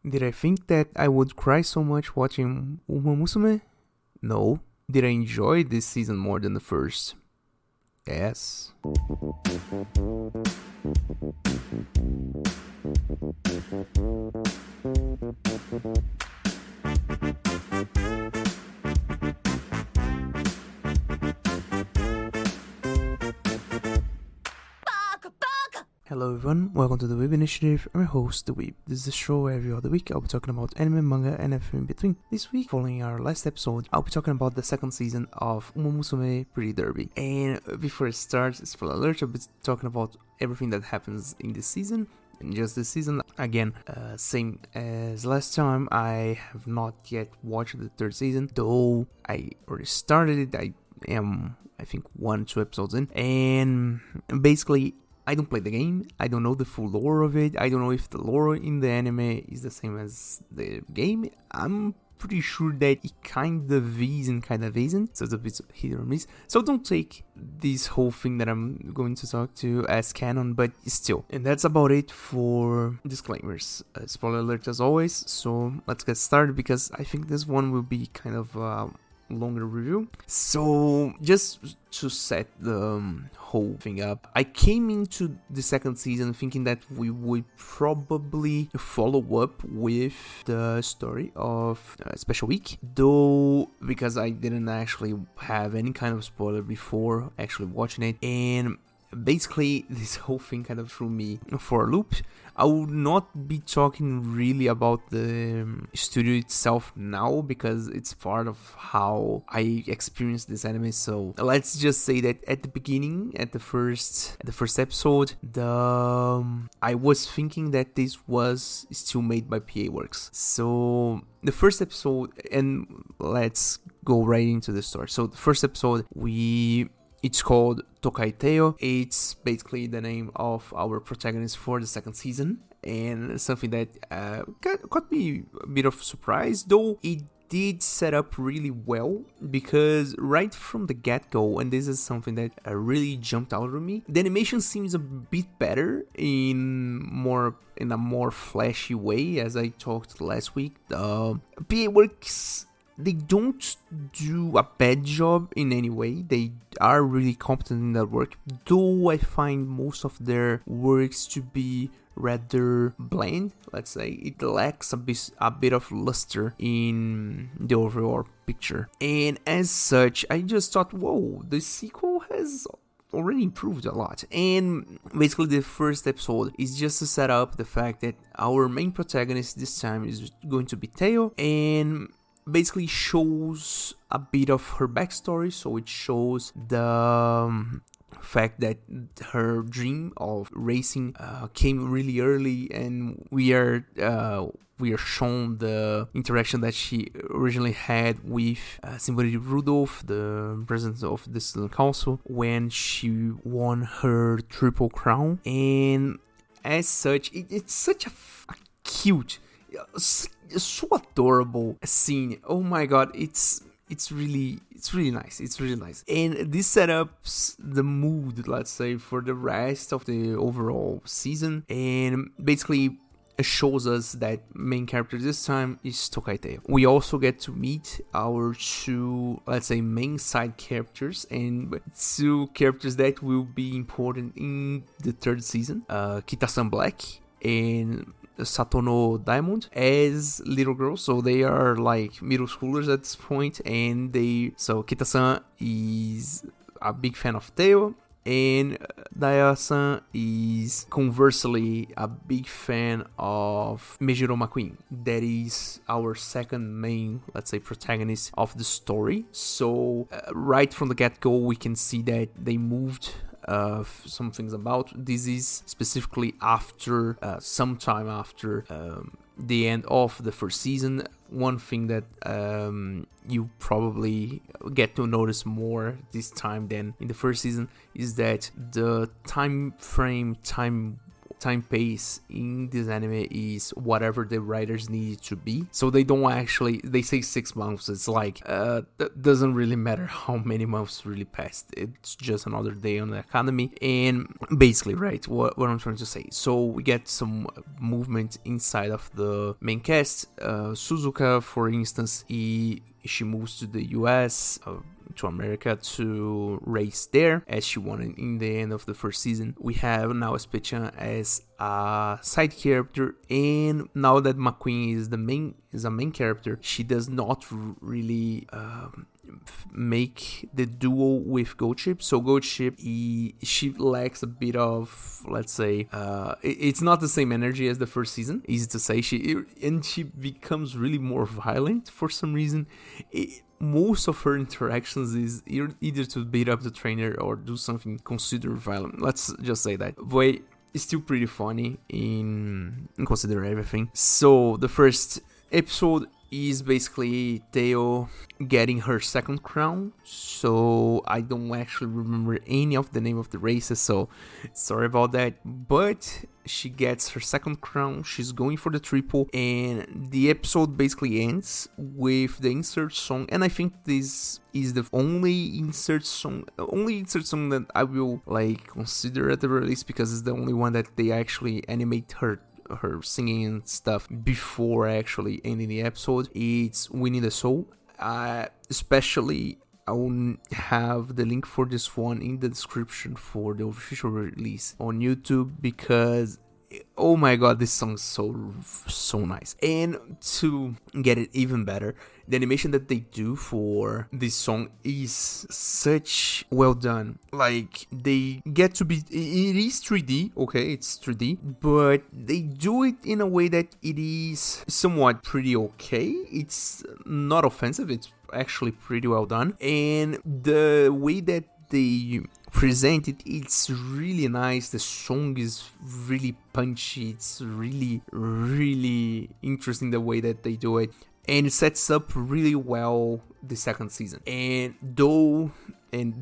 Did I think that I would cry so much watching Uma Musume? No. Did I enjoy this season more than the first? Yes. Hello everyone, welcome to the Weeb Initiative. I'm your host, the Weeb. This is a show where every other week I'll be talking about anime, manga, and everything in between. This week, following our last episode, I'll be talking about the second season of Uma Musume Pretty Derby. And before it starts, spoiler alert, I'll be talking about everything that happens in this season. And just this season, again, same as last time, I have not yet watched the third season, though I already started it. I am, I think, 1-2 episodes in, and basically I don't play the game, I don't know the full lore of it, I don't know if the lore in the anime is the same as the game. I'm pretty sure that it kind of is and kind of isn't, so it's a bit hit or miss. So don't take this whole thing that I'm going to talk to as canon, but still. And that's about it for disclaimers. Spoiler alert as always, so let's get started because I think this one will be kind of longer review. So just to set the whole thing up, I came into the second season thinking that we would probably follow up with the story of Special Week, though because I didn't actually have any kind of spoiler before actually watching it, and basically this whole thing kind of threw me for a loop. I will not be talking really about the studio itself now because it's part of how I experienced this anime. So let's just say that at the beginning, at the first episode, I was thinking that this was still made by PA Works. So the first episode, and let's go right into the story. So the first episode, it's called Tokai Teo. It's basically the name of our protagonist for the second season, and something that got me a bit of surprise, though it did set up really well, because right from the get-go, and this is something that really jumped out at me, the animation seems a bit better in a more flashy way, as I talked last week. PA Works, they don't do a bad job in any way. They are really competent in their work, though I find most of their works to be rather bland. Let's say it lacks a bit of luster in the overall picture. And as such, I just thought, whoa, the sequel has already improved a lot. And basically the first episode is just to set up the fact that our main protagonist this time is going to be Teo, and basically shows a bit of her backstory. So it shows the fact that her dream of racing came really early, and we are shown the interaction that she originally had with Senorita Rudolph, the president of the student council, when she won her triple crown. And as such, it's such a cute, so adorable scene. Oh my god, it's really nice. It's really nice. And this sets the mood, let's say, for the rest of the overall season, and basically shows us that main character this time is Tokai Teo. We also get to meet our two, let's say, main side characters, and two characters that will be important in the third season, Kita-san Black and Satono Diamond, as little girls. So they are like middle schoolers at this point, and so Kita-san is a big fan of Teo, and Daya-san is conversely a big fan of Meijiro McQueen. That is our second main, let's say, protagonist of the story. So right from the get-go, we can see that they moved some things about. This is specifically after sometime after the end of the first season. One thing that you probably get to notice more this time than in the first season is that the time time pace in this anime is whatever the writers need it to be. So they don't actually, they say 6 months. It's like, that doesn't really matter how many months really passed. It's just another day on the academy. And basically, right, what I'm trying to say. So we get some movement inside of the main cast. Suzuka, for instance, she moves to the US, to America to race there, as she wanted in the end of the first season. We have now Spechan as a side character, and now that McQueen is a main character, she does not really make the duo with Goldship. So Goldship, she lacks a bit of, let's say, it's not the same energy as the first season, easy to say. She becomes really more violent for some reason. Most of her interactions is either to beat up the trainer or do something considered violent. Let's just say that. But it's still pretty funny in consider everything. So the first episode is basically Teo getting her second crown. So I don't actually remember any of the name of the races, so sorry about that. But she gets her second crown, she's going for the triple, and the episode basically ends with the insert song. And I think this is the only insert song that I will consider at the release, because it's the only one that they actually animate her singing and stuff before actually ending the episode. It's Winning the Soul. Especially, I will have the link for this one in the description for the official release on YouTube, because oh my god, this song is so nice. And to get it even better, the animation that they do for this song is such well done. They get to be, it is 3D, okay, it's 3D, but they do it in a way that it is somewhat pretty okay. It's not offensive, it's actually pretty well done. And the way that they present it, it's really nice. The song is really punchy, it's really interesting the way that they do it, and it sets up really well the second season. And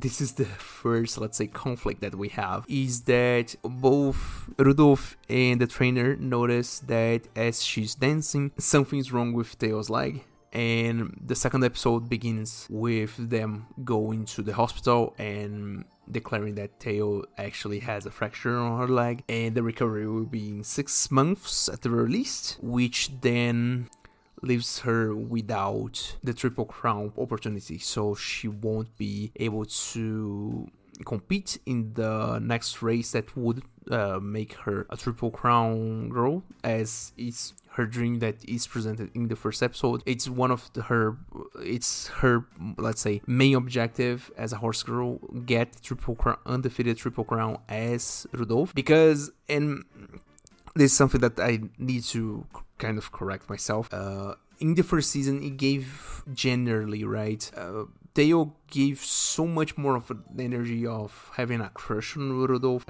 this is the first, let's say, conflict that we have, is that both Rudolph and the trainer notice that as she's dancing, something's wrong with Teo's leg. And the second episode begins with them going to the hospital and declaring that Teo actually has a fracture on her leg, and the recovery will be in 6 months at the earliest, which then leaves her without the Triple Crown opportunity. So she won't be able to compete in the next race that would make her a Triple Crown girl, as is her dream that is presented in the first episode. It's one of her, let's say, main objective as a horse girl, get Triple Crown, undefeated Triple Crown as Rudolph. Because, and this is something that I need to kind of correct myself, in the first season it gave generally, right, Teo gave so much more of an energy of having a crush on Rudolph,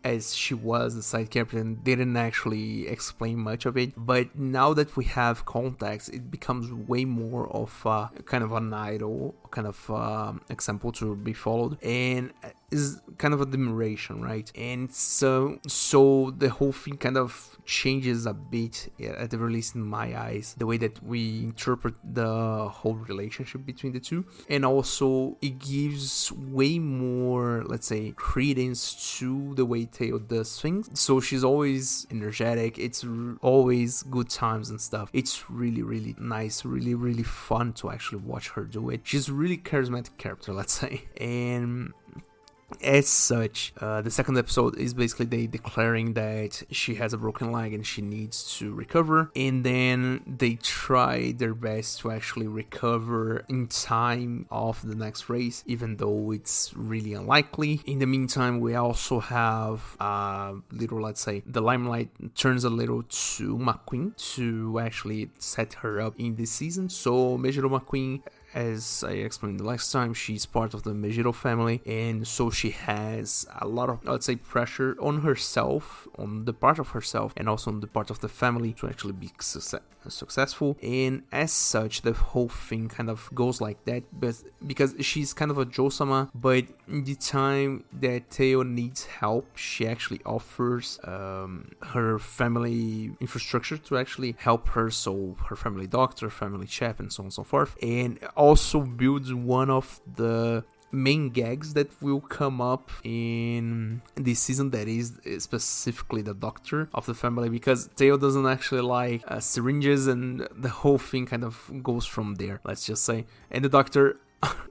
as she was the side character and didn't actually explain much of it. But now that we have context, it becomes way more of kind of an idol, kind of example to be followed, and is kind of admiration, right? And so the whole thing kind of changes a bit, at the release, in my eyes, the way that we interpret the whole relationship between the two. And also it gives way more, let's say, credence to the way Teo does things. So she's always energetic, it's always good times and stuff. It's really nice, really fun to actually watch her do it. She's a really charismatic character, let's say. And as such, the second episode is basically they declaring that she has a broken leg and she needs to recover, and then they try their best to actually recover in time of the next race, even though it's really unlikely. In the meantime, we also have little, let's say, the limelight turns a little to McQueen to actually set her up in this season. So Major McQueen as I explained the last time, she's part of the Megiddo family, and so she has a lot of, let's say, pressure on herself, on the part of herself, and also on the part of the family to actually be successful. And as such, the whole thing kind of goes like that, but because she's kind of a Josama, but in the time that Teo needs help, she actually offers her family infrastructure to actually help her, so her family doctor, family chef, and so on and so forth, and also builds one of the main gags that will come up in this season, that is specifically the doctor of the family, because Teo doesn't actually like syringes, and the whole thing kind of goes from there, let's just say. And the doctor,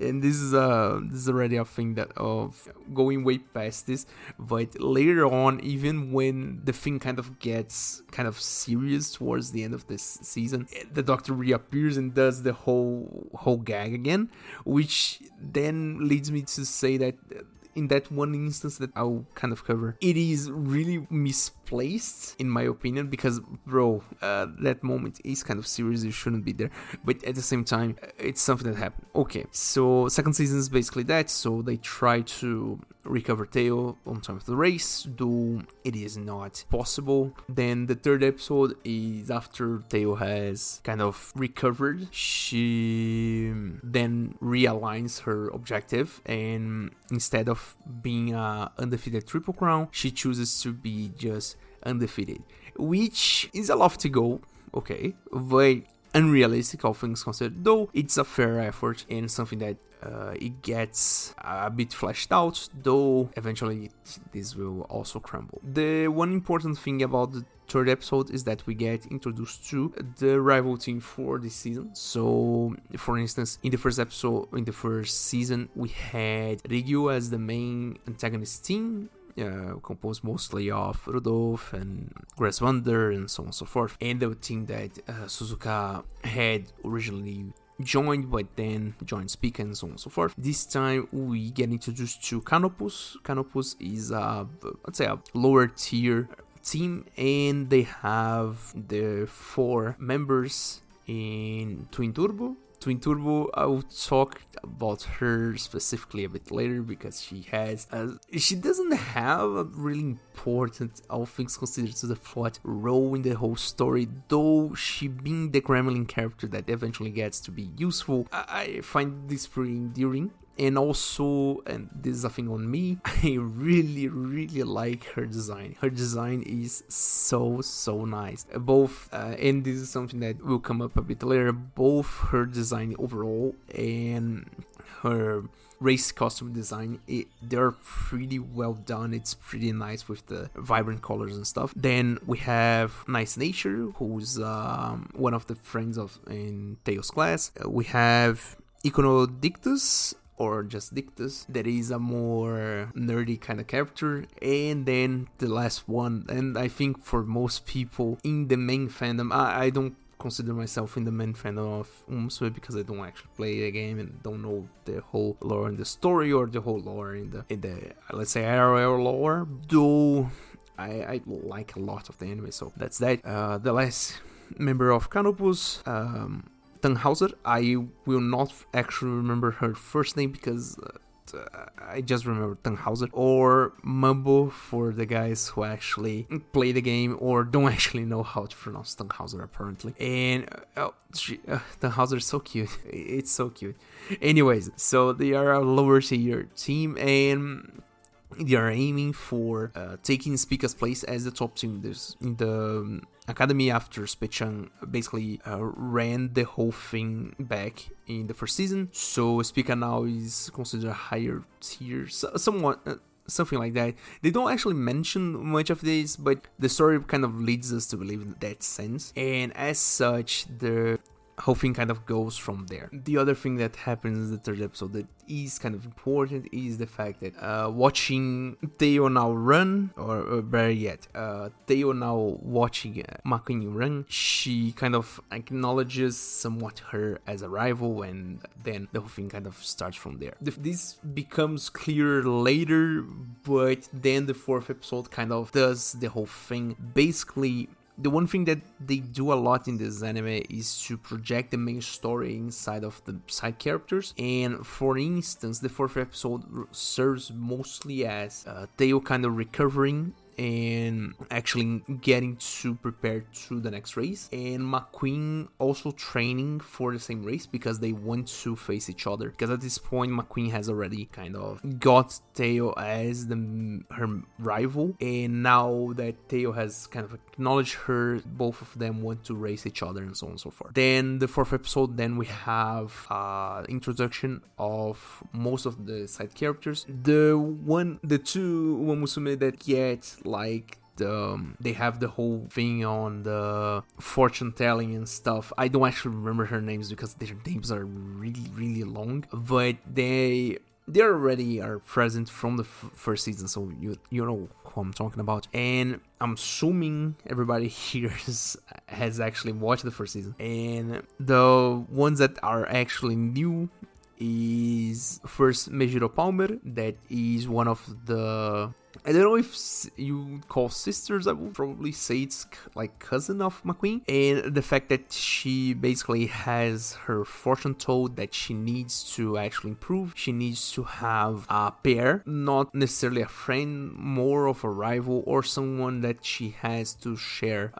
and this is already a thing that of going way past this, but later on, even when the thing kind of gets kind of serious towards the end of this season, the doctor reappears and does the whole gag again, which then leads me to say that in that one instance that I'll kind of cover, it is really misplaced in my opinion, because bro, that moment is kind of serious, you shouldn't be there, but at the same time, it's something that happened. Okay, so second season is basically that, so they try to recover Teo on time of the race, though it is not possible. Then the third episode is after Teo has kind of recovered, she then realigns her objective, and instead of being a undefeated Triple Crown, she chooses to be just undefeated, which is a lot to go, okay, but unrealistic, all things considered, though it's a fair effort and something that it gets a bit fleshed out, though eventually this will also crumble. The one important thing about the third episode is that we get introduced to the rival team for this season. So for instance, in the first season, we had Rigyu as the main antagonist team, composed mostly of Rudolph and Grass Wonder and so on and so forth, and the team that Suzuka had originally joined, but then joined Speak and so on and so forth. This time we get introduced to Canopus. Canopus is let's say a lower tier team, and they have the 4 members in Twin Turbo. Twin Turbo, I will talk about her specifically a bit later, because she doesn't have a really important, all things considered to the plot, role in the whole story, though she being the Gremlin character that eventually gets to be useful. I find this pretty endearing. And also, and this is a thing on me, I really, really like her design. Her design is so nice. Both, and this is something that will come up a bit later, both her design overall and her race costume design, they're pretty well done. It's pretty nice with the vibrant colors and stuff. Then we have Nice Nature, who's one of the friends in Teo's class. We have Iconodictus, or just Dictus, that is a more nerdy kind of character. And then the last one, and I think for most people in the main fandom, I don't consider myself in the main fandom of Uma Musume, because I don't actually play the game and don't know the whole lore in the story, or the whole lore in the let's say IRL lore, though I like a lot of the anime, so that's that. The last member of Canopus, Tannhauser. I will not actually remember her first name, because I just remember Tannhauser, or Mumbo for the guys who actually play the game or don't actually know how to pronounce Tannhauser apparently. And Tannhauser is so cute. It's so cute. Anyways, so they are a lower tier team, and they are aiming for taking Spica's place as the top team. There's in the academy after Spechan basically ran the whole thing back in the first season. So Spica now is considered a higher tier, somewhat something like that. They don't actually mention much of this, but the story kind of leads us to believe in that sense. And as such, the whole thing kind of goes from there. The other thing that happens in the third episode that is kind of important is the fact that watching Teo now run, or better yet, Teo now watching Makuin run, she kind of acknowledges somewhat her as a rival, and then the whole thing kind of starts from there. This becomes clearer later, but then the fourth episode kind of does the whole thing, basically the one thing that they do a lot in this anime is to project the main story inside of the side characters. And for instance, the 4th episode serves mostly as Teo kind of recovering and actually getting to prepare to the next race, and McQueen also training for the same race because they want to face each other, because at this point McQueen has already kind of got Teo as her rival, and now that Teo has kind of acknowledged her, both of them want to race each other and so on and so forth. Then the 4th episode, then we have introduction of most of the side characters. The two Uma Musume that get like they have the whole thing on the fortune telling and stuff. I don't actually remember her names because their names are really, really long, but they already are present from the first season, so you know who I'm talking about. And I'm assuming everybody here has actually watched the first season. And the ones that are actually new is first Mejiro Palmer, that is one of the, I don't know if you would call sisters, I would probably say it's like cousin of McQueen, and the fact that she basically has her fortune told that she needs to actually improve, she needs to have a pair, not necessarily a friend, more of a rival or someone that she has to share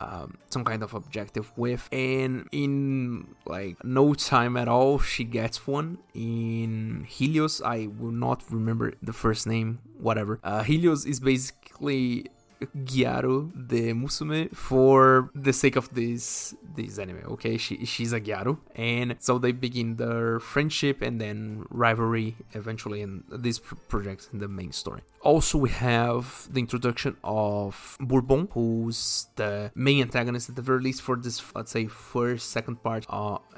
some kind of objective with, and in like no time at all she gets one in Helios. I will not remember the first name, whatever. Helios is basically Gyaru de Musume for the sake of this anime, okay? She's a Gyaru, and so they begin their friendship and then rivalry eventually in this project in the main story. Also, we have the introduction of Bourbon, who's the main antagonist at the very least for this, let's say, second part,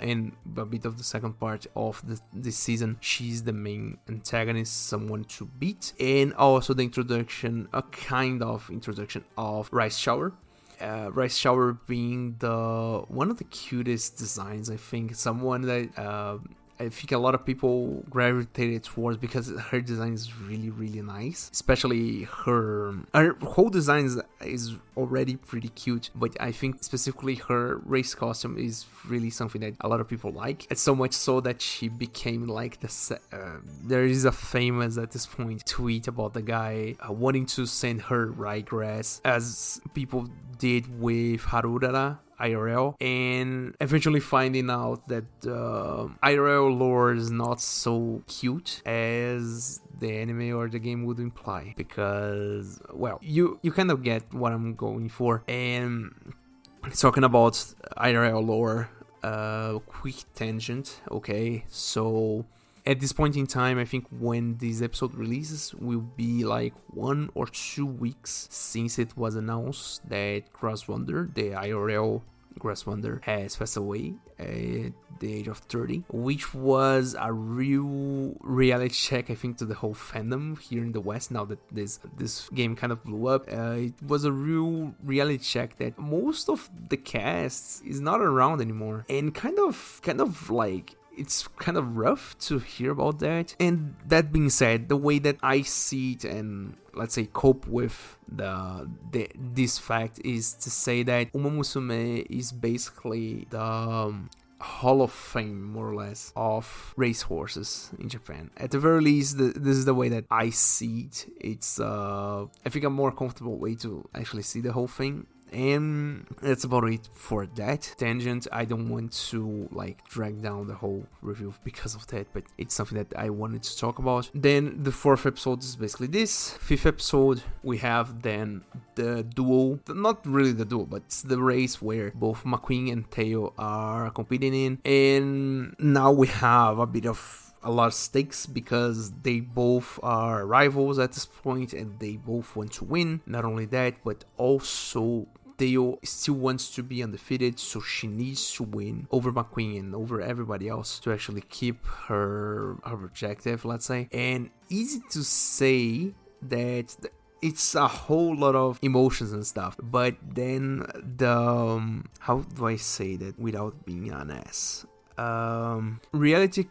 and a bit of the second part of this season. She's the main antagonist, someone to beat. And also the introduction, a kind of introduction of Rice Shower. Rice Shower being one of the cutest designs, I think. Someone that I think a lot of people gravitated towards because her design is really, really nice. Especially her whole design is already pretty cute, but I think specifically her race costume is really something that a lot of people like. It's so much so that she became like there is a famous at this point tweet about the guy wanting to send her ryegrass, as people did with Harurara IRL, and eventually finding out that IRL lore is not so cute as the anime or the game would imply, because, well, you kind of get what I'm going for. And talking about IRL lore, quick tangent, okay? So at this point in time, I think when this episode releases will be like 1 or 2 weeks since it was announced that Grasswander, the IRL Grasswander, has passed away at the age of 30, which was a real reality check, I think, to the whole fandom here in the West. Now that this game kind of blew up, it was a real reality check that most of the cast is not around anymore, and kind of like, it's kind of rough to hear about that. And that being said, the way that I see it and, let's say, cope with this fact is to say that Uma Musume is basically the Hall of Fame, more or less, of racehorses in Japan. At the very least, this is the way that I see it. It's, I think, a more comfortable way to actually see the whole thing. And that's about it for that tangent. I don't want to like drag down the whole review because of that, but it's something that I wanted to talk about. Then the 4th episode is basically this. 5th episode, we have then the duel, not really the duel, but it's the race where both McQueen and Teo are competing in. And now we have a lot of stakes because they both are rivals at this point and they both want to win. Not only that, but also Teo still wants to be undefeated, so she needs to win over McQueen and over everybody else to actually keep her objective, let's say. And easy to say that it's a whole lot of emotions and stuff, but then how do I say that without being an ass? Reality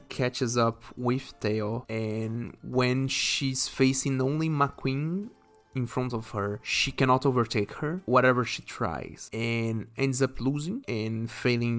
catches up with Teo, and when she's facing only McQueen in front of her, she cannot overtake her, whatever she tries, and ends up losing and failing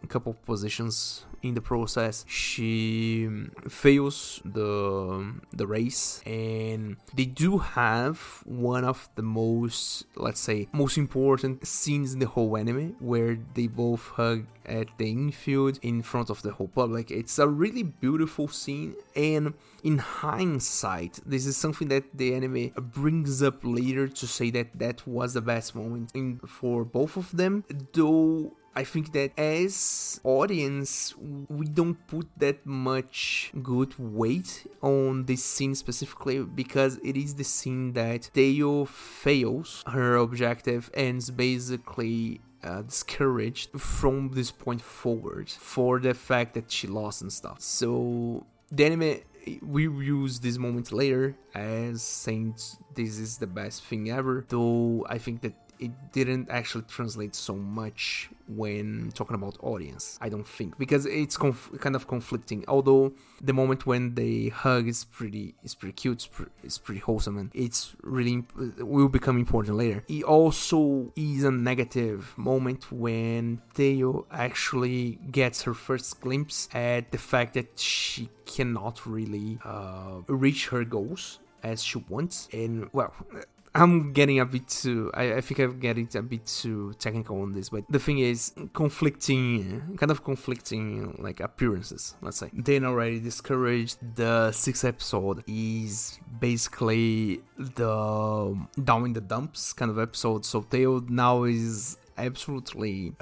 a couple of positions in the process. She fails the race, and they do have one of the most, let's say, most important scenes in the whole anime, where they both hug at the infield in front of the whole public. It's a really beautiful scene, and in hindsight, this is something that the anime brings up later to say that that was the best moment for both of them, though I think that as audience, we don't put that much good weight on this scene specifically, because it is the scene that Teo fails her objective and is basically discouraged from this point forward for the fact that she lost and stuff. So the anime, we use this moment later as saying this is the best thing ever, though I think that it didn't actually translate so much when talking about audience, I don't think, because it's kind of conflicting. Although the moment when they hug is pretty cute, it's pretty wholesome, and it's really will become important later. It also is a negative moment when Teo actually gets her first glimpse at the fact that she cannot really reach her goals as she wants, and well, I'm getting a bit too, I think I'm getting a bit too technical on this, but the thing is, conflicting like appearances, let's say. Then already discouraged, the 6th episode is basically the down in the dumps kind of episode, so Teo now is absolutely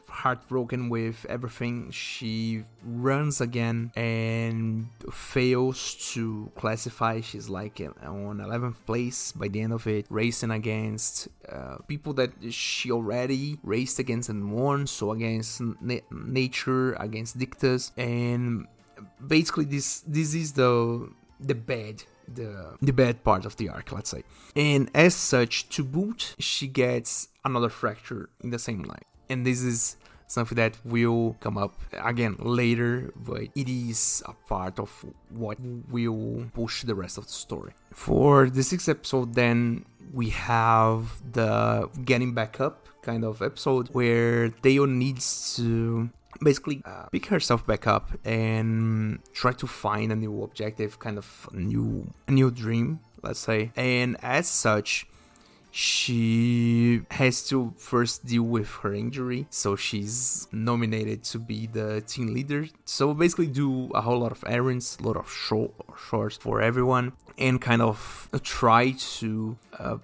heartbroken with everything. She runs again and fails to classify. She's like on 11th place by the end of it, racing against people that she already raced against and won, so against nature, against dictators, and basically this is the bad part of the arc, let's say. And as such, to boot, she gets another fracture in the same line, and this is something that will come up again later, but it is a part of what will push the rest of the story. For the 6th episode, then, we have the getting back up kind of episode, where Teo needs to basically pick herself back up and try to find a new objective, kind of a new dream, let's say. And as such, she has to first deal with her injury, so she's nominated to be the team leader. So basically do a whole lot of errands, a lot of chores for everyone, and kind of try to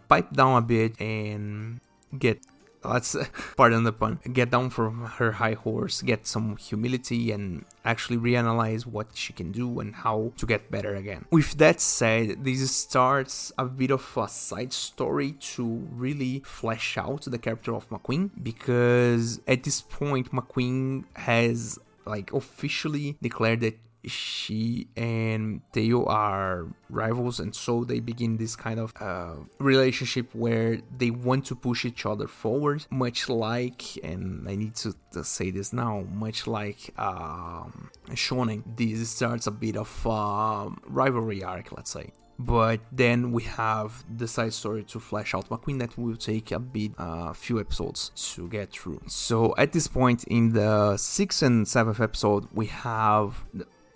pipe down a bit and get, let's pardon the pun, get down from her high horse, get some humility, and actually reanalyze what she can do and how to get better again. With that said, this starts a bit of a side story to really flesh out the character of McQueen, because at this point McQueen has like officially declared that she and Teo are rivals, and so they begin this kind of relationship where they want to push each other forward, much like, and I need to say this now, much like shonen, this starts a bit of rivalry arc, let's say. But then we have the side story to flesh out McQueen that will take a few episodes to get through. So at this point in the 6th and 7th episode, we have,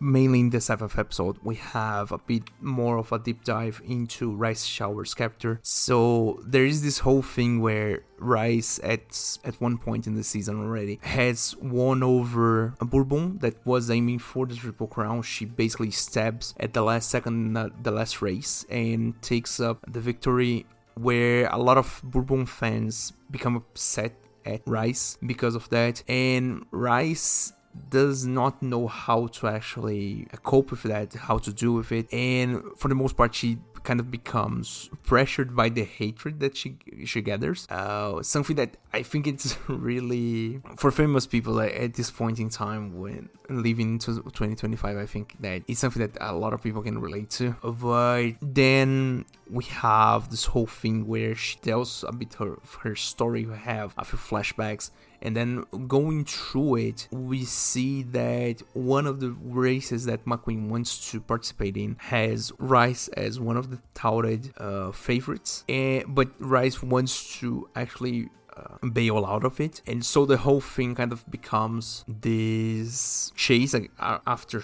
mainly in the 7th episode, we have a bit more of a deep dive into Rice Shower's character. So there is this whole thing where Rice, at one point in the season already, has won over a Bourbon that was aiming for the Triple Crown. She basically stabs at the last second, the last race, and takes up the victory, where a lot of Bourbon fans become upset at Rice because of that, and Rice does not know how to actually cope with that, how to deal with it, and for the most part she kind of becomes pressured by the hatred that she gathers. Something that I think it's really, for famous people at this point in time when living into 2025, I think that it's something that a lot of people can relate to. But then we have this whole thing where she tells a bit of her story. We have a few flashbacks, And then going through it, we see that one of the races that McQueen wants to participate in has Rice as one of the touted favorites, but Rice wants to actually bail out of it, and so the whole thing kind of becomes this chase after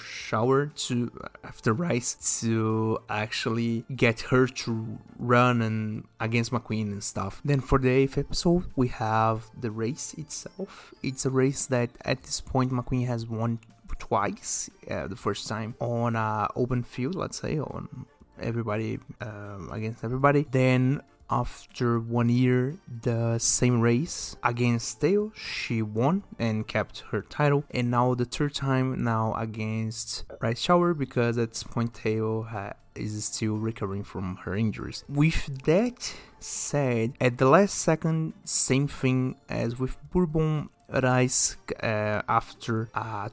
Rice to actually get her to run and against McQueen and stuff. Then for the 8th episode, we have the race itself. It's a race that at this point McQueen has won twice. The first time on an open field, let's say, on everybody against everybody. Then after 1 year, the same race against Theo, she won and kept her title. And now the third time now against Rice Shower, because at this point Theo is still recovering from her injuries. With that said, at the last second, same thing as with Bourbon, Rice, after a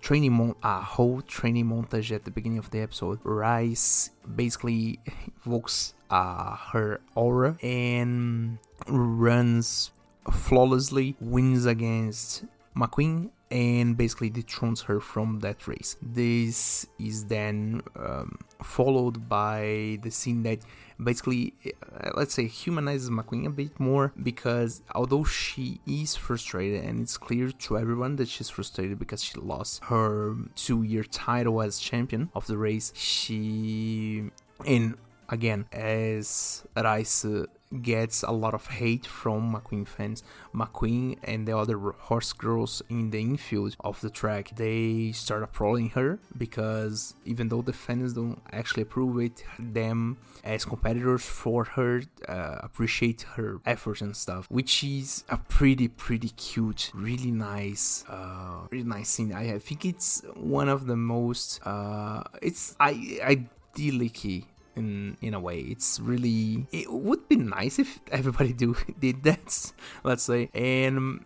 whole training montage at the beginning of the episode, Rice basically evokes her aura and runs flawlessly, wins against McQueen, and basically dethrones her from that race. This is then followed by the scene that basically, let's say, humanizes McQueen a bit more, because although she is frustrated, and it's clear to everyone that she's frustrated because she lost her 2-year title as champion of the race, and again, as Rice gets a lot of hate from McQueen fans, McQueen and the other horse girls in the infield of the track, they start applauding her, because even though the fans don't actually approve it, them as competitors for her appreciate her efforts and stuff, which is a pretty cute, really nice scene. I think it's one of the most it's idyllic in a way. It's really, it would be nice if everybody did that, let's say. And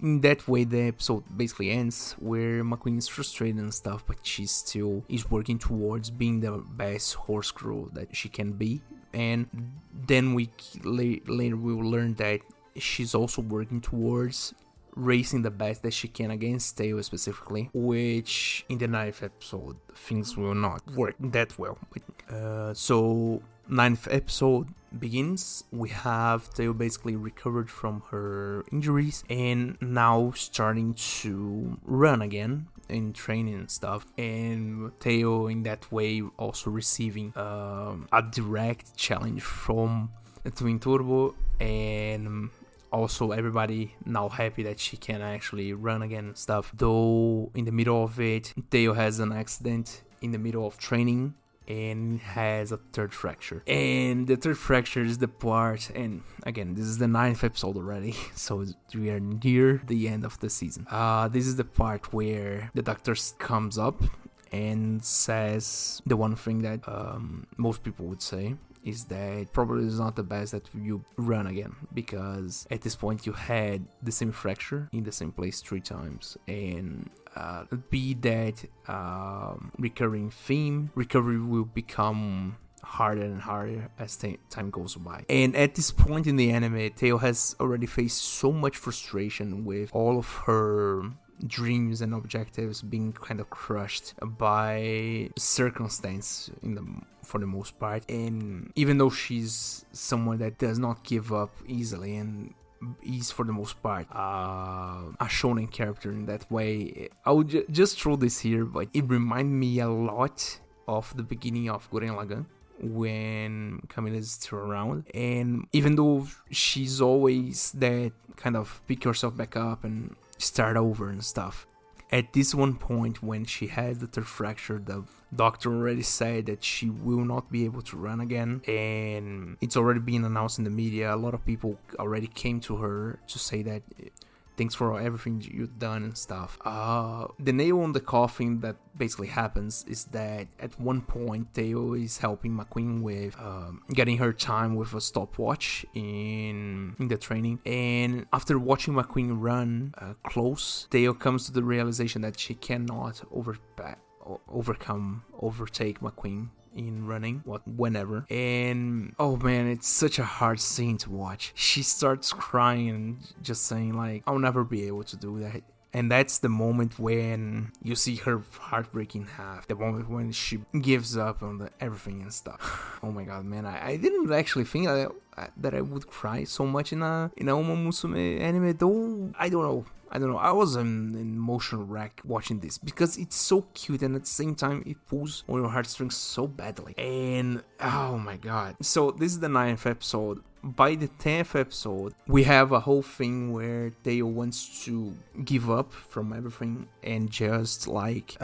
in that way, the episode basically ends where McQueen is frustrated and stuff, but she still is working towards being the best horse girl that she can be. And then later we will learn that she's also working towards racing the best that she can against Theo specifically, which in the 9th episode things will not work that well. So 9th episode begins. We have Theo basically recovered from her injuries and now starting to run again in training and stuff, and Theo in that way also receiving a direct challenge from Twin Turbo, and also everybody now happy that she can actually run again and stuff. Though in the middle of it, Theo has an accident in the middle of training and has a third fracture. And the third fracture is the part, and again, this is the 9th episode already, so we are near the end of the season. This is the part where the doctor comes up and says the one thing that most people would say, is that probably is not the best that you run again, because at this point you had the same fracture in the same place 3 times, and be that recurring theme, recovery will become harder and harder as time goes by. And at this point in the anime, Theo has already faced so much frustration with all of her dreams and objectives being kind of crushed by circumstance for the most part. And even though she's someone that does not give up easily and is for the most part a shonen character in that way, I would just throw this here, but it reminded me a lot of the beginning of Gurren Lagann when Camila is still around. And even though she's always that kind of pick yourself back up and start over and stuff, at this one point when she has the third fracture, the doctor already said that she will not be able to run again, and it's already been announced in the media. A lot of people already came to her to say that thanks for everything you've done and stuff. The nail on the coffin that basically happens is that at one point Theo is helping McQueen with getting her time with a stopwatch in the training, and after watching McQueen run close, Theo comes to the realization that she cannot overtake McQueen in running, whenever. And oh man, it's such a hard scene to watch. She starts crying and just saying like, I'll never be able to do that. And that's the moment when you see her heart break in half. The moment when she gives up on everything and stuff. Oh my god, man. I didn't actually think that I would cry so much in a Uma Musume anime, though. I don't know. I was an emotional wreck watching this because it's so cute and at the same time it pulls on your heartstrings so badly. And oh my god. So this is the 9th episode. By the 10th episode, we have a whole thing where Teo wants to give up from everything and just like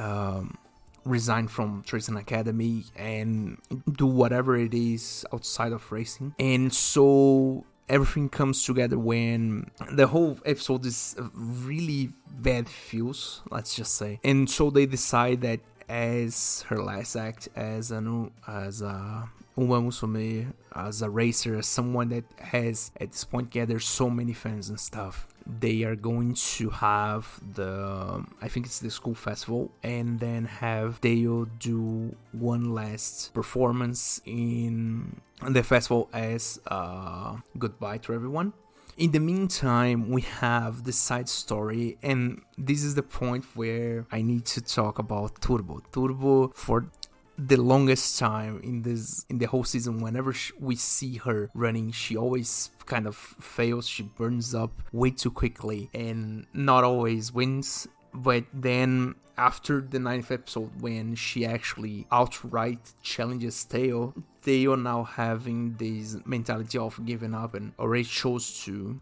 resign from Treason Academy and do whatever it is outside of racing. And so everything comes together when the whole episode is really bad feels, let's just say. And so they decide that as her last act as a Uma Musume, as a racer, as someone that has at this point gathered so many fans and stuff, they are going to have I think it's the school festival, and then have Teo do one last performance in the festival as goodbye to everyone. In the meantime, we have the side story, and this is the point where I need to talk about Turbo. Turbo, for the longest time in the whole season, whenever we see her running, she always kind of fails. She burns up way too quickly and not always wins. But then after the 9th episode, when she actually outright challenges Teo now having this mentality of giving up and already chose to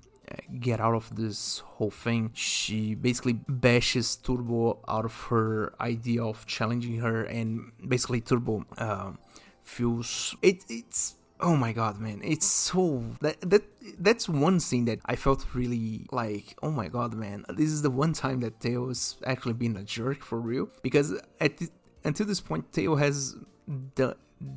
get out of this whole thing, she basically bashes Turbo out of her idea of challenging her, and basically Turbo feels it's oh my god, man, it's so that's one scene that I felt really like, oh my god, man, this is the one time that Teo is actually being a jerk for real, because until this point Teo has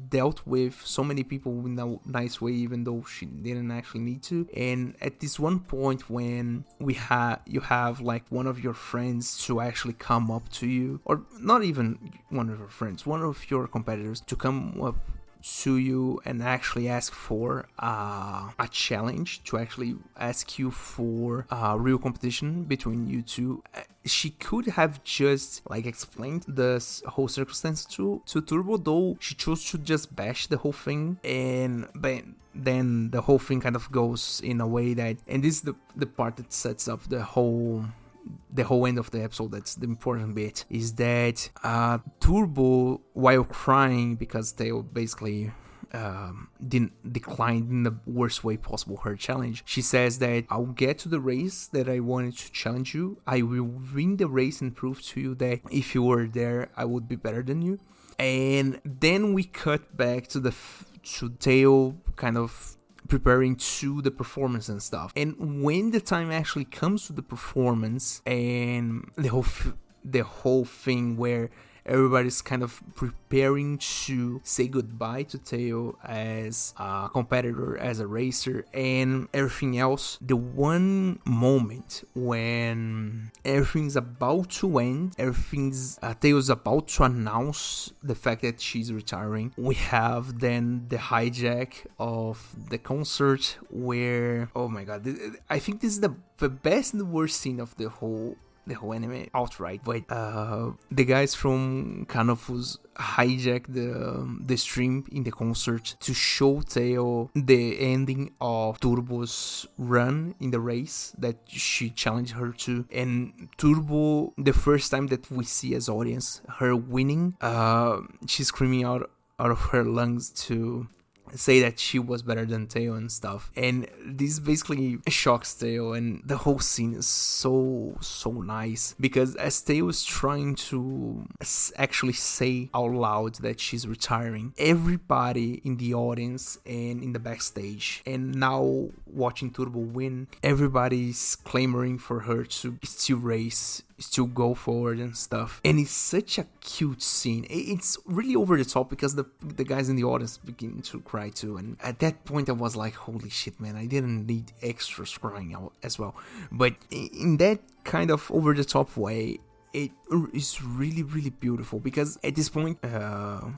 dealt with so many people in a nice way, even though she didn't actually need to. And at this one point when you have like one of your friends to actually come up to you, or not even one of your friends, one of your competitors to come up to you and actually ask for a challenge, to actually ask you for a real competition between you two. She could have just like explained the whole circumstance to Turbo, though she chose to just bash the whole thing, and then the whole thing kind of goes in a way that, and this is the part that sets up the whole end of the episode, that's the important bit, is that Turbo, while crying because Teo basically declined in the worst way possible her challenge, she says that I'll get to the race that I wanted to challenge you, I will win the race and prove to you that if you were there I would be better than you. And then we cut back to Teo kind of preparing to the performance and stuff. And when the time actually comes to the performance and the whole thing where everybody's kind of preparing to say goodbye to Teo as a competitor, as a racer, and everything else, the one moment when everything's about to end, Teo's about to announce the fact that she's retiring, we have then the hijack of the concert where, oh my god, I think this is the best and the worst scene of the whole anime outright. But the guys from Kanofus hijack the stream in the concert to show Teo the ending of Turbo's run in the race that she challenged her to, and Turbo, the first time that we see as audience her winning, she's screaming out of her lungs to say that she was better than Teo and stuff, and this basically shocks Teo, and the whole scene is so nice, because as Teo is trying to actually say out loud that she's retiring, everybody in the audience and in the backstage, and now watching Turbo win, everybody's clamoring for her to still race, still go forward and stuff. And it's such a cute scene. It's really over the top because the guys in the audience begin to cry too, and at that point I was like, holy shit, man, I didn't need extras crying out as well. But in that kind of over the top way, it is really, really beautiful, because at this point,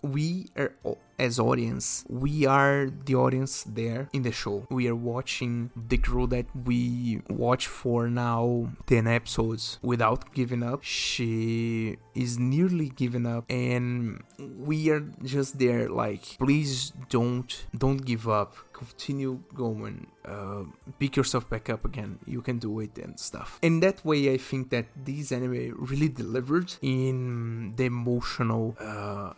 we are, as audience, we are the audience there in the show. We are watching the girl that we watch for now 10 episodes without giving up. She is nearly giving up, and we are just there like, please don't give up, continue going, pick yourself back up again, you can do it and stuff. And that way, I think that this anime really delivered in the emotional,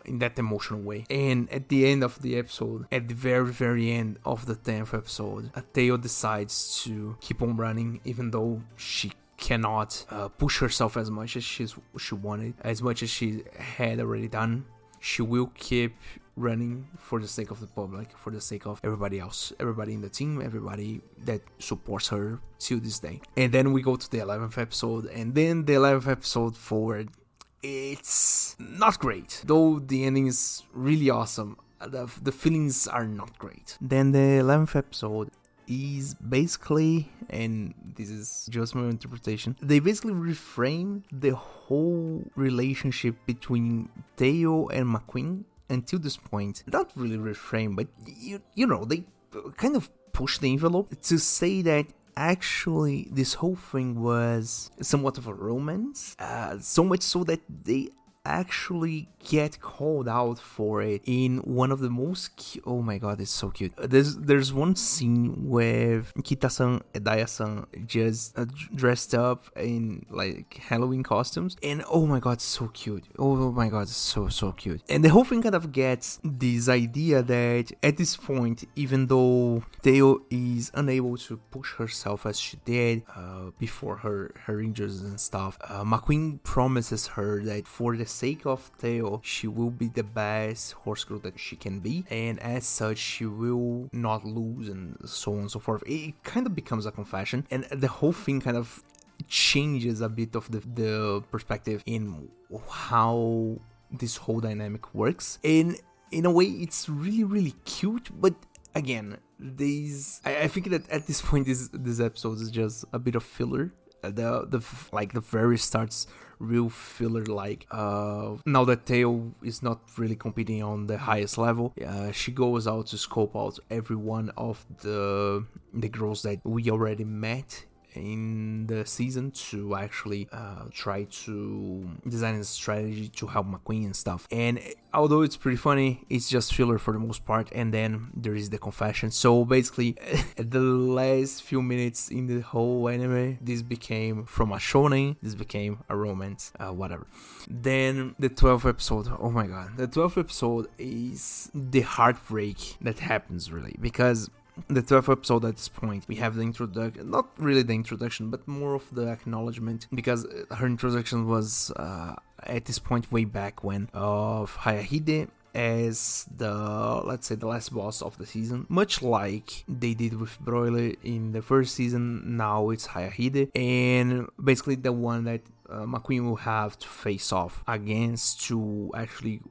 in that emotional way. And at the end of the episode, at the very end of the 10th episode, Teo decides to keep on running, even though she cannot push herself as much as she wanted, as much as she had already done. She will keep running for the sake of the public, for the sake of everybody else, everybody in the team, everybody that supports her till this day. And then we go to the 11th episode, and then the 11th episode forward, it's not great. Though the ending is really awesome, the feelings are not great. Then the 11th episode is basically, and this is just my interpretation, they basically reframe the whole relationship between Teo and McQueen until this point. Not really reframe, but you know, they kind of push the envelope to say that actually this whole thing was somewhat of a romance, so much so that they actually get called out for it in one of the most oh my god, it's so cute. There's one scene with Kita-san and Daya-san just dressed up in like Halloween costumes, and oh my god, so cute. Oh my god, so cute. And the whole thing kind of gets this idea that at this point, even though Teo is unable to push herself as she did before her injuries and stuff, McQueen promises her that for the sake of Teo, she will be the best horse girl that she can be, and as such she will not lose, and so on and so forth. It kind of becomes a confession, and the whole thing kind of changes a bit of the perspective in how this whole dynamic works. And in a way, it's really, really cute, but again, I think that at this point this episode is just a bit of filler. The very starts real filler, like now that Teo is not really competing on the highest level, she goes out to scope out every one of the girls that we already met in the season to actually try to design a strategy to help McQueen and stuff. And although it's pretty funny, it's just filler for the most part, and then there is the confession. So basically at the last few minutes in the whole anime, this became from a shonen, this became a romance, whatever. Then the 12th episode, oh my god, the 12th episode is the heartbreak that happens, really, because the 12th episode, at this point, we have the introduction, not really the introduction, but more of the acknowledgement, because her introduction was at this point way back when, of Hayahide as the, let's say, the last boss of the season. Much like they did with Broiler in the first season, now it's Hayahide, and basically the one that McQueen will have to face off against to actually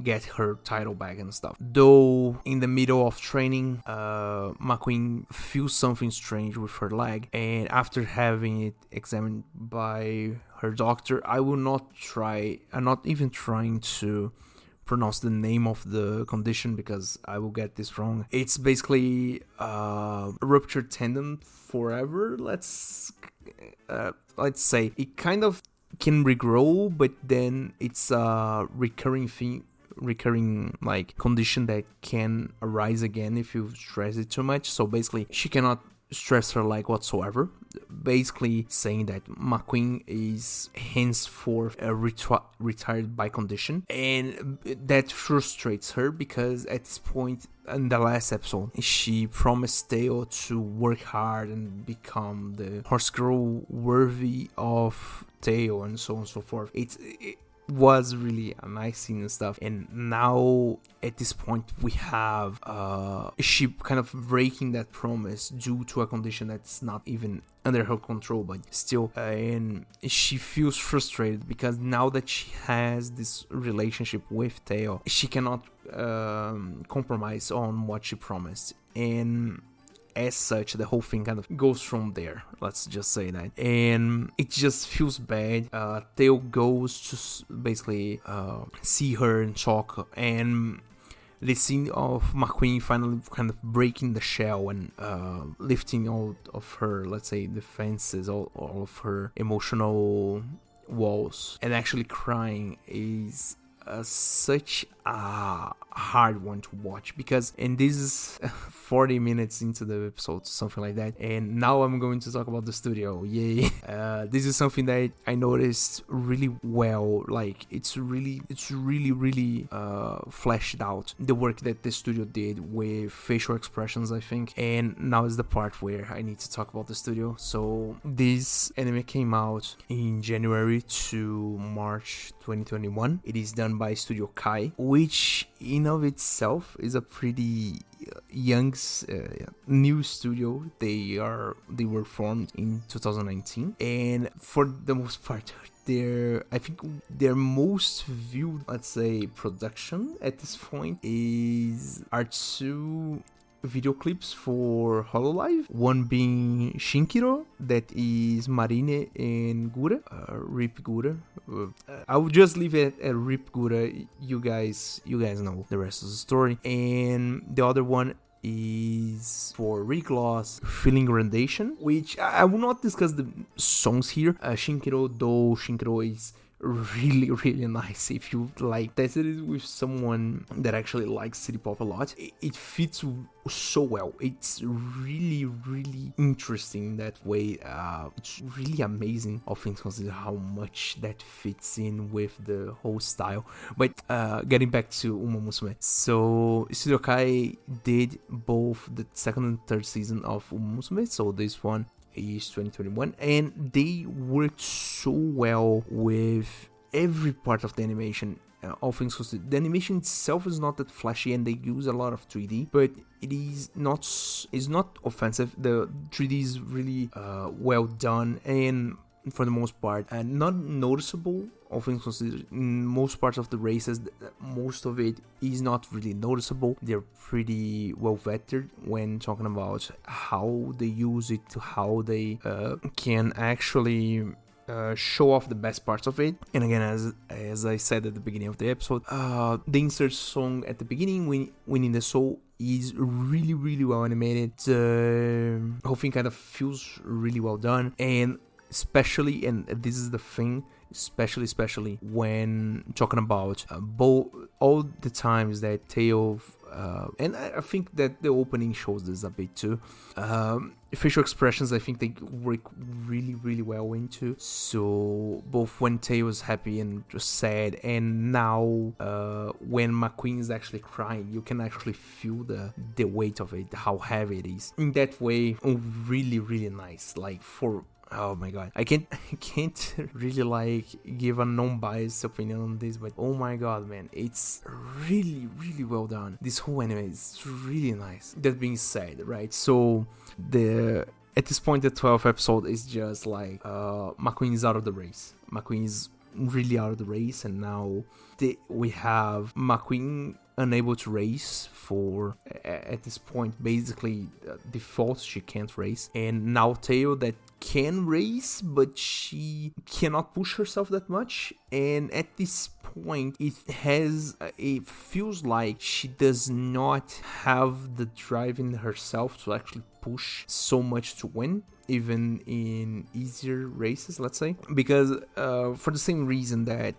get her title back and stuff. Though in the middle of training, McQueen feels something strange with her leg, and after having it examined by her doctor, I'm not even trying to pronounce the name of the condition because I will get this wrong. It's basically ruptured tendon forever. Let's say it kind of can regrow, but then it's a recurring like condition that can arise again if you stress it too much. So basically she cannot stress her leg whatsoever, basically saying that McQueen is henceforth retired by condition, and that frustrates her because at this point in the last episode she promised Teo to work hard and become the horse girl worthy of Teo and so on and so forth. It was really a nice scene and stuff, and now at this point we have she kind of breaking that promise due to a condition that's not even under her control, but still, and she feels frustrated because now that she has this relationship with Teo, she cannot compromise on what she promised. And as such, the whole thing kind of goes from there. Let's just say that. And it just feels bad. Teo goes to basically see her and talk, and the scene of McQueen finally kind of breaking the shell and lifting all of her, let's say, defenses, all of her emotional walls, and actually crying is such a hard one to watch, because, and this is 40 minutes into the episode, something like that, and now I'm going to talk about the studio. Yay. This is something that I noticed really well. Like, it's really fleshed out, the work that the studio did with facial expressions, I think. And now is the part where I need to talk about the studio. So this anime came out in January to March 2021. It is done by Studio Kai, which in of itself is a pretty young new studio. They were formed in 2019, and for the most part, I think their most viewed, let's say, production at this point are two video clips for Hololive. One being Shinkiro, that is Marine and Gura, Rip Gura. I will just leave it at Rip Gura. You guys know the rest of the story. And the other one is for Rick Loss, Feeling Rendition, which I will not discuss the songs here. Shinkiro is really nice. If you like tested it with someone that actually likes city pop a lot, it fits so well. It's really interesting in that way. It's really amazing, all things considered, how much that fits in with the whole style. But getting back to Uma Musume, so Studio Kai did both the second and third season of Uma Musume, so this one is 2021, and they worked so well with every part of the animation. All things considered, the animation itself is not that flashy, and they use a lot of 3D, but it is not offensive. The 3D is really well done, and for the most part, and not noticeable. All things considered, in most parts of the races, most of it is not really noticeable. They're pretty well vetted when talking about how they use it, to how they can actually show off the best parts of it. And again, as I said at the beginning of the episode, the insert song at the beginning, Winning the Soul, is really well animated. The whole thing kind of feels really well done, and especially, and this is the thing, especially when talking about all the times that Teo, and I think that the opening shows this a bit too, facial expressions, I think they work really well into. So both when Teo is happy and sad, and now when McQueen is actually crying, you can actually feel the weight of it, how heavy it is. In that way, really nice. Like, oh my god, I can't really like give a non-biased opinion on this, but oh my god, man, it's really well done. This whole anime is really nice. That being said, right, so at this point, the 12th episode is just like McQueen is out of the race. McQueen is really out of the race, and now we have McQueen unable to race for, at this point, basically default, she can't race, and now Teo that can race, but she cannot push herself that much. And at this point, it feels like she does not have the drive in herself to actually push so much to win, even in easier races, let's say, because for the same reason that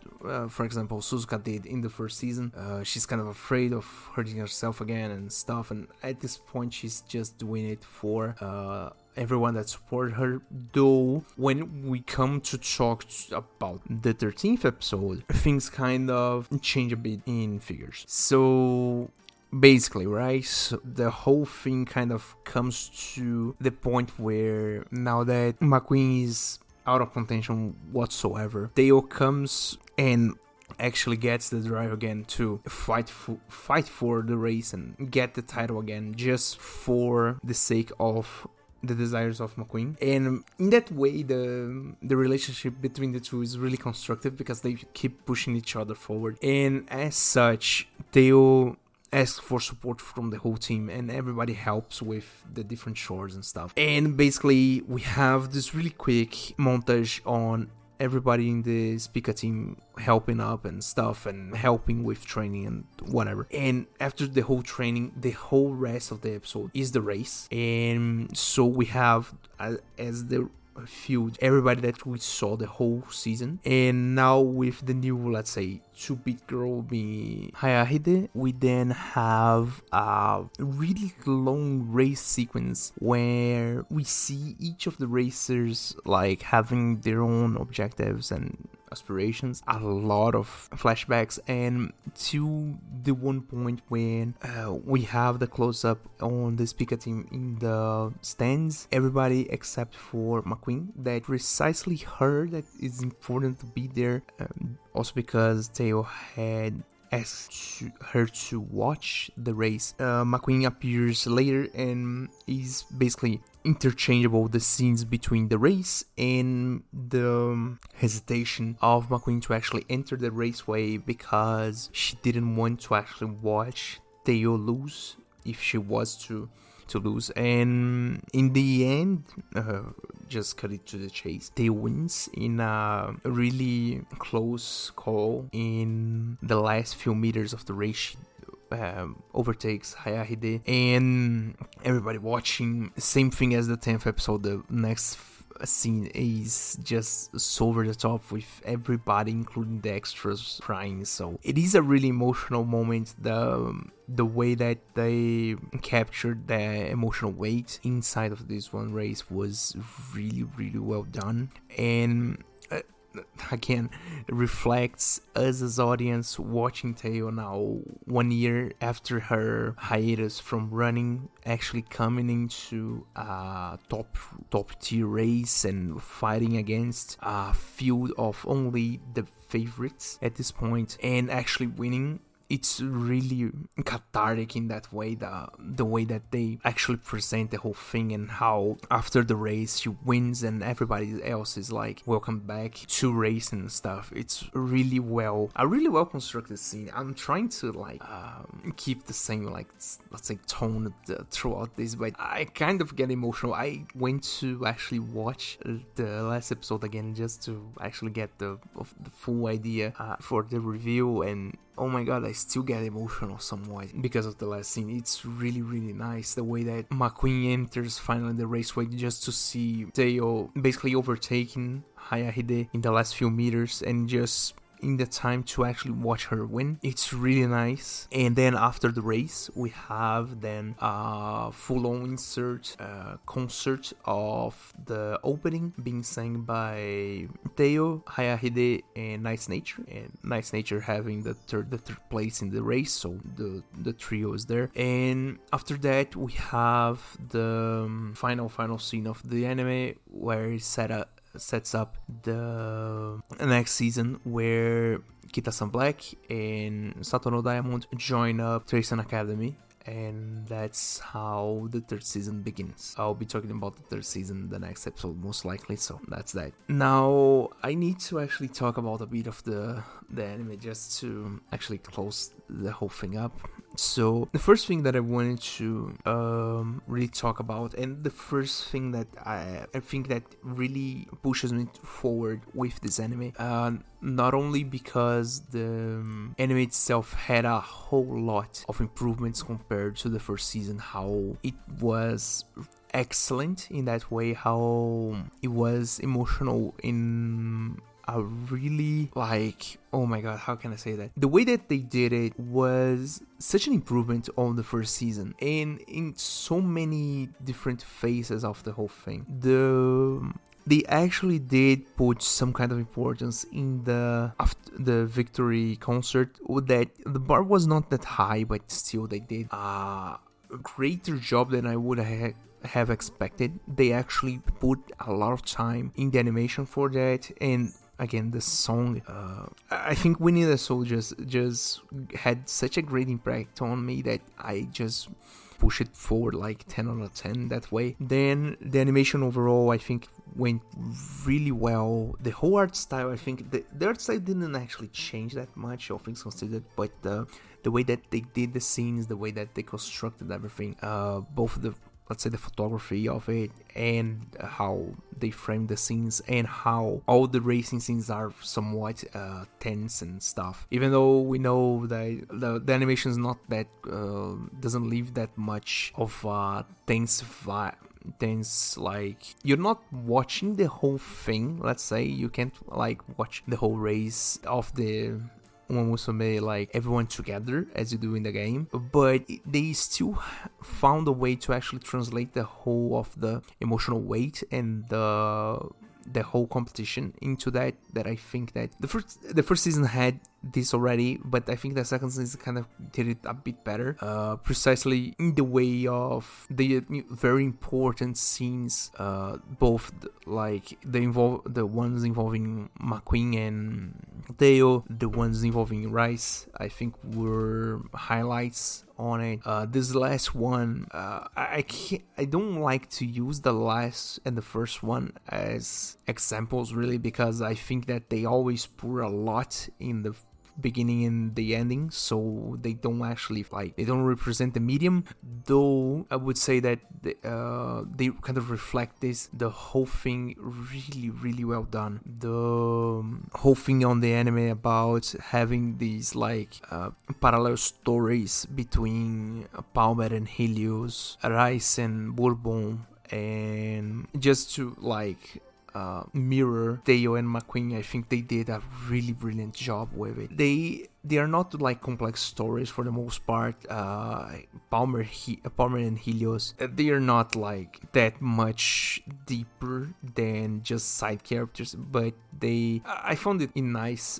for example Suzuka did in the first season, she's kind of afraid of hurting herself again and stuff, and at this point she's just doing it for everyone that supported her. Though when we come to talk about the 13th episode, things kind of change a bit in figures. So basically, right, so the whole thing kind of comes to the point where now that McQueen is out of contention whatsoever, Teo comes and actually gets the drive again to fight for the race and get the title again, just for the sake of the desires of McQueen. And in that way, the relationship between the two is really constructive, because they keep pushing each other forward. And as such, Teo asks for support from the whole team, and everybody helps with the different chores and stuff. And basically we have this really quick montage on everybody in the speaker team helping up and stuff and helping with training and whatever. And after the whole training, the whole rest of the episode is the race. And so we have as the field everybody that we saw the whole season, and now with the new, let's say, 2-bit girl being Hayahide, we then have a really long race sequence where we see each of the racers like having their own objectives and aspirations, a lot of flashbacks, and to the one point when we have the close-up on the speaker team in the stands, everybody except for McQueen, that precisely her that is important to be there, also because Teo had asked her to watch the race. McQueen appears later and is basically interchangeable, the scenes between the race and the hesitation of McQueen to actually enter the raceway because she didn't want to actually watch Teo lose if she was to lose. And in the end, just cut it to the chase, Teo wins in a really close call. In the last few meters of the race, she overtakes Hayahide, and everybody watching, same thing as the 10th episode, the next scene is just so over the top with everybody, including the extras, crying. So it is a really emotional moment. The way that they captured the emotional weight inside of this one race was really, really well done. And again, reflects us as audience watching Teo now 1 year after her hiatus from running, actually coming into a top tier race and fighting against a field of only the favorites at this point and actually winning. It's really cathartic in that way, the way that they actually present the whole thing, and how after the race she wins and everybody else is like, welcome back to racing and stuff. It's a really well constructed scene. I'm trying to like keep the same, like, let's say, tone throughout this, but I kind of get emotional. I went to actually watch the last episode again just to actually get the full idea for the review, and oh my god, I still get emotional somewhat because of the last scene. It's really, really nice the way that McQueen enters finally the raceway just to see Teo basically overtaking Hayahide in the last few meters and just in the time to actually watch her win. It's really nice. And then after the race, we have then a full-on concert of the opening being sang by Teo, Hayahide, and Nice Nature. And Nice Nature having the third place in the race, so the trio is there. And after that, we have the final scene of the anime where it sets up the next season, where Kita-san Black and Satono Diamond join up Tracing Academy, and that's how the third season begins. I'll be talking about the third season the next episode most likely, so that's that. Now I need to actually talk about a bit of the anime just to actually close the whole thing up. So the first thing that I wanted to really talk about, and the first thing that I think that really pushes me forward with this anime, not only because the anime itself had a whole lot of improvements compared to the first season, how it was excellent in that way, how it was emotional in a really, like, oh my god, how can I say that? The way that they did it was such an improvement on the first season, and in so many different phases of the whole thing. They actually did put some kind of importance in the victory concert, that the bar was not that high, but still they did a greater job than I would have expected. They actually put a lot of time in the animation for that, and again, the song, I think Winnie the Soul just had such a great impact on me that I just push it forward like 10 out of 10 that way. Then the animation overall, I think, went really well. The whole art style, I think the art style didn't actually change that much, all things considered, but the way that they did the scenes, the way that they constructed everything, both the, let's say, the photography of it and how they frame the scenes and how all the racing scenes are somewhat tense and stuff. Even though we know that the animation is not that, doesn't leave that much of tense vibe. Tense, like, you're not watching the whole thing, let's say. You can't like watch the whole race of the Uma Musume, like everyone together as you do in the game, but they still found a way to actually translate the whole of the emotional weight and the whole competition into that I think that the first season had this already, but I think the second season kind of did it a bit better, precisely in the way of the very important scenes, both the ones involving McQueen and Theo, the ones involving Rice, I think were highlights on it. This last one, I don't like to use the last and the first one as examples, really, because I think that they always pour a lot in the beginning and the ending, so they don't actually they don't represent the medium, though I would say that they kind of reflect this, the whole thing really well done. The whole thing on the anime about having these parallel stories between Palmer and Helios, Rice and Bourbon, and just to mirror Theo and McQueen, I think they did a really brilliant job with it. They are not complex stories for the most part. Palmer and Helios, they are not that much deeper than just side characters, but I found it nice,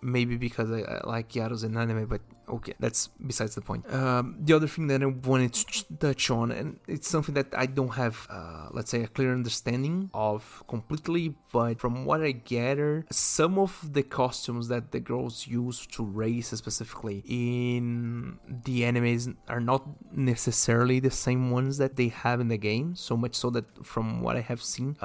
maybe because I like Yaros in anime, but okay, that's besides the point. The other thing that I wanted to touch on, and it's something that I don't have, let's say, a clear understanding of completely, but from what I gather, some of the costumes that the girls use to race specifically in the animes are not necessarily the same ones that they have in the game, so much so that from what I have seen,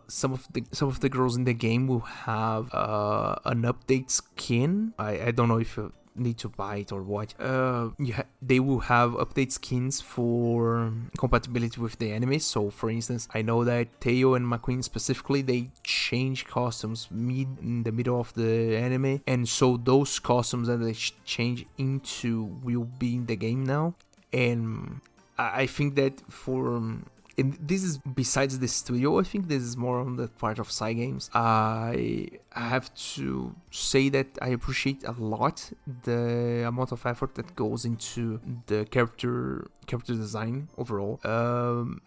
some of the girls in the game will have an update skin. I don't know if need to buy it or what. They will have update skins for compatibility with the anime. So for instance, I know that Theo and McQueen specifically, they change costumes in the middle of the anime, and so those costumes that they change into will be in the game now. And I think that and this is besides the studio, I think this is more on the part of Cygames. I have to say that I appreciate a lot the amount of effort that goes into the character design overall.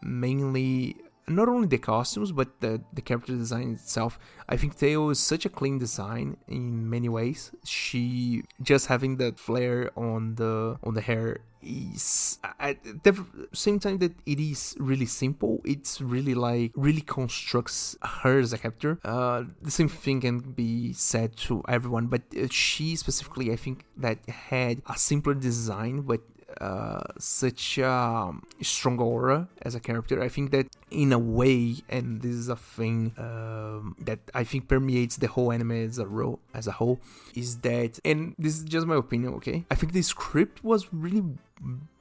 Mainly, not only the costumes, but the character design itself. I think Theo is such a clean design in many ways. She just having that flare on the hair is, at the same time that it is really simple, it's really constructs her as a character. The same thing can be said to everyone, but she specifically, I think that had a simpler design, but such a strong aura as a character. I think that in a way, and this is a thing that I think permeates the whole anime as a whole, is that, and this is just my opinion, okay, I think the script was really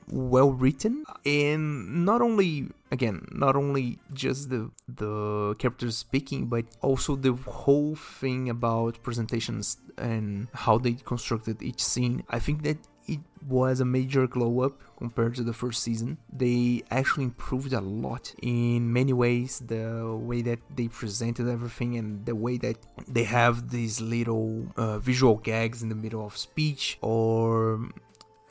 well written, and not only just the characters speaking, but also the whole thing about presentations and how they constructed each scene. I think that it was a major glow up compared to the first season. They actually improved a lot in many ways, the way that they presented everything and the way that they have these little visual gags in the middle of speech, or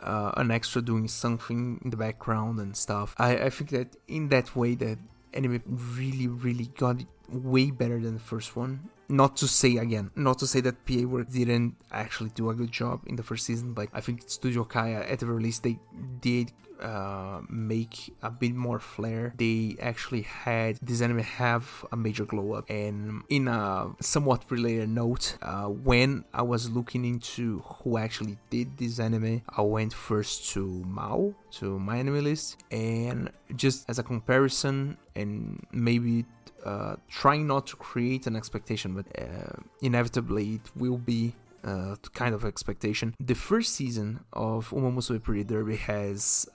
an extra doing something in the background and stuff. I think that in that way that anime really got it way better than the first one. not to say that PA Work didn't actually do a good job in the first season, but I think Studio Kaya, at the very least, they did make a bit more flair. They actually had this anime have a major glow up. And in a somewhat related note, when I was looking into who actually did this anime, I went first to My Anime List, and just as a comparison, and maybe trying not to create an expectation, but inevitably it will be kind of expectation. The first season of Uma Musume Pretty Derby has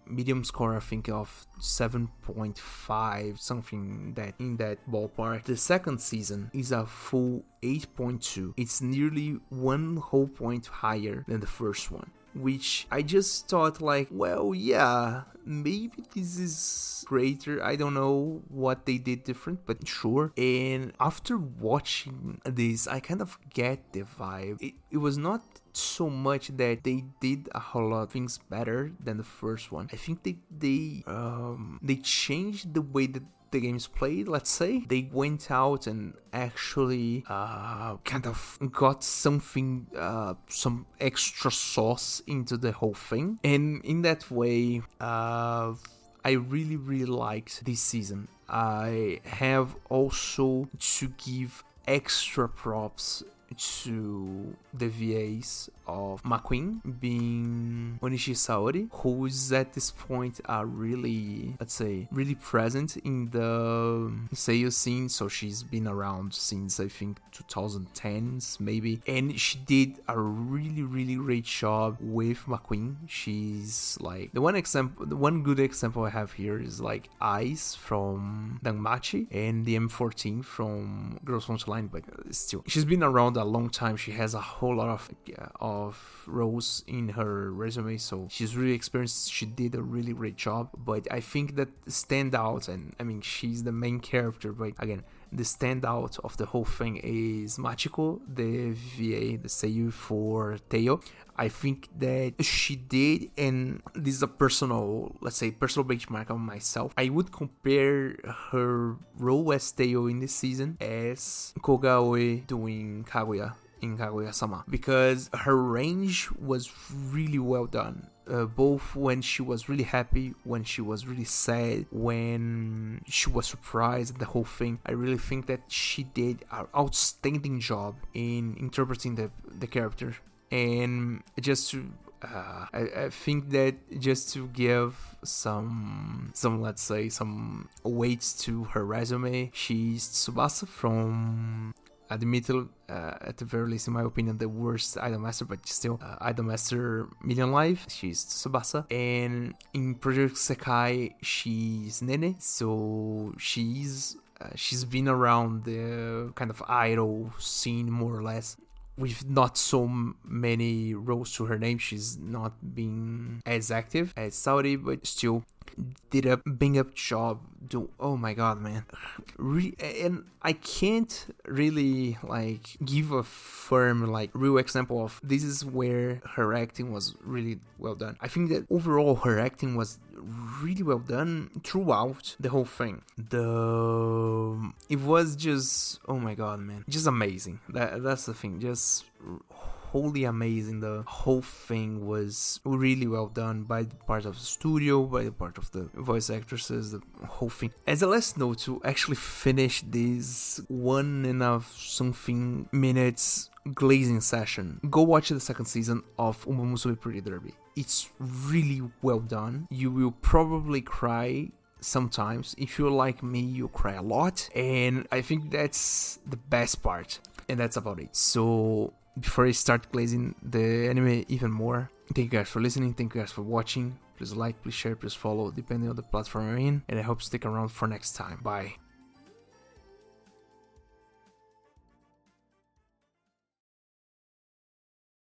medium score, I think, of 7.5, something that in that ballpark. The second season is a full 8.2. It's nearly 1 whole point higher than the first one, which I just thought like, well, yeah, maybe this is greater. I don't know what they did different, but sure. And after watching this, I kind of get the vibe. It was not so much that they did a whole lot of things better than the first one. I think they changed the way that the game's played, let's say. They went out and actually kind of got something, some extra sauce into the whole thing. And in that way, I really, really liked this season. I have also to give extra props to the VAs of McQueen, being Onishi Saori, who is at this point are really, let's say, really present in the seiyu scene. So she's been around since I think 2010s maybe, and she did a really, really great job with McQueen. She's like the one good example I have here is like Ice from Danmachi and the M14 from Girls Frontline, but still she's been around a long time. She has a whole lot of roles in her resume, so she's really experienced. She did a really great job, but I think that standout, and I mean she's the main character, but again, the standout of the whole thing is Machiko, the VA, the seiyuu for Teo. I think that she did, and this is a personal benchmark on myself. I would compare her role as Teo in this season as Kogaoe doing Kaguya in Kaguya-sama, because her range was really well done. Both when she was really happy, when she was really sad, when she was surprised at the whole thing. I really think that she did an outstanding job in interpreting the character. And just to I think that just to give some let's say some weight to her resume, she's Tsubasa from admittedly, at the very least, in my opinion, the worst Idolmaster, but still, Idolmaster Million Life, she's Tsubasa. And in Project Sekai, she's Nene, so she's been around the kind of idol scene, more or less, with not so many roles to her name. She's not been as active as Saudi, but still did a bang up job. Oh my god, man. And I can't really like give a firm like real example of this is where her acting was really well done. I think that overall her acting was really well done throughout the whole thing. It was just, oh my god, man, just amazing. That's the thing, just wholly amazing. The whole thing was really well done by the part of the studio, by the part of the voice actresses, the whole thing. As a last note, to actually finish this 1.5 minutes glazing session, go watch the second season of Uma Musume Pretty Derby. It's really well done. You will probably cry sometimes. If you're like me, you'll cry a lot, and I think that's the best part, and that's about it. So before I start glazing the anime even more, thank you guys for listening, thank you guys for watching. Please like, please share, please follow, depending on the platform you're in, and I hope you stick around for next time. Bye.